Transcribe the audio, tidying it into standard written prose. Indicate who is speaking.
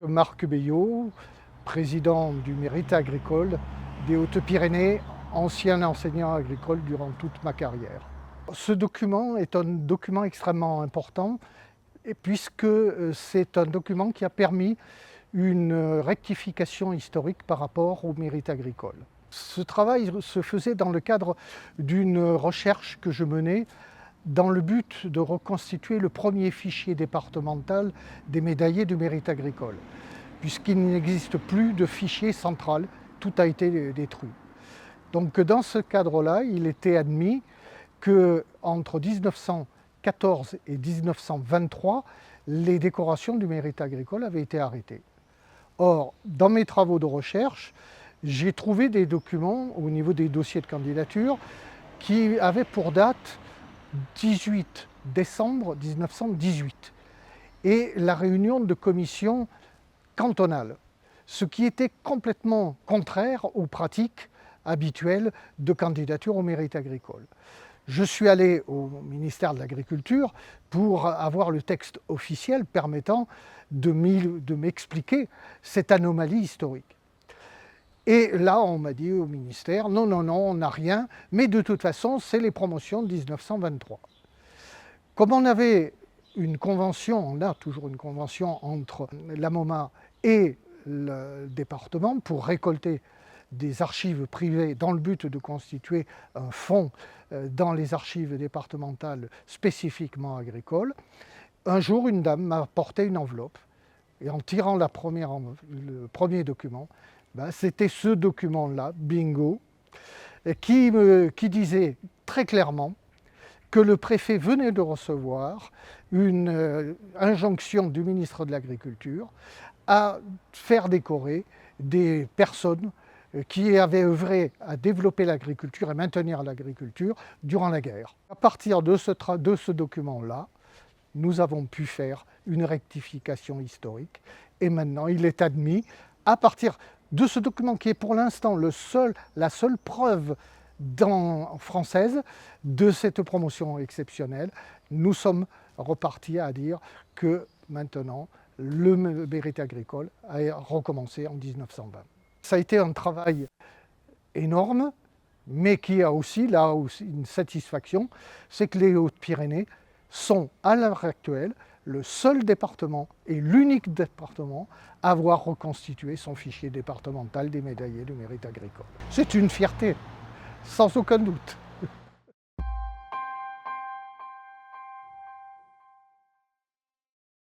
Speaker 1: Marc Bayot, président du Mérite agricole des Hautes-Pyrénées, ancien enseignant agricole durant toute ma carrière. Ce document est un document extrêmement important puisque c'est un document qui a permis une rectification historique par rapport au Mérite agricole. Ce travail se faisait dans le cadre d'une recherche que je menais dans le but de reconstituer le premier fichier départemental des médaillés du Mérite agricole, puisqu'il n'existe plus de fichier central, tout a été détruit. Donc dans ce cadre-là, il était admis qu'entre 1914 et 1923, les décorations du Mérite agricole avaient été arrêtées. Or, dans mes travaux de recherche, j'ai trouvé des documents au niveau des dossiers de candidature qui avaient pour date 18 décembre 1918 et la réunion de commission cantonale, ce qui était complètement contraire aux pratiques habituelles de candidature au Mérite agricole. Je suis allé au ministère de l'Agriculture pour avoir le texte officiel permettant de m'expliquer cette anomalie historique. Et là, on m'a dit au ministère, non, on n'a rien, mais de toute façon, c'est les promotions de 1923. Comme on avait une convention, on a toujours une convention entre la MOMA et le département pour récolter des archives privées dans le but de constituer un fonds dans les archives départementales spécifiquement agricoles. Un jour, une dame m'a apporté une enveloppe et en tirant le premier document, c'était ce document-là, bingo, qui disait très clairement que le préfet venait de recevoir une injonction du ministre de l'Agriculture à faire décorer des personnes qui avaient œuvré à développer l'agriculture et maintenir l'agriculture durant la guerre. À partir de ce document-là, nous avons pu faire une rectification historique et maintenant il est admis, à partir de ce document qui est pour l'instant la seule preuve française de cette promotion exceptionnelle, nous sommes repartis à dire que maintenant le Mérite agricole a recommencé en 1920. Ça a été un travail énorme, mais qui a aussi une satisfaction, c'est que les Hautes-Pyrénées sont à l'heure actuelle le seul département et l'unique département à avoir reconstitué son fichier départemental des médaillés du Mérite agricole. C'est une fierté, sans aucun doute.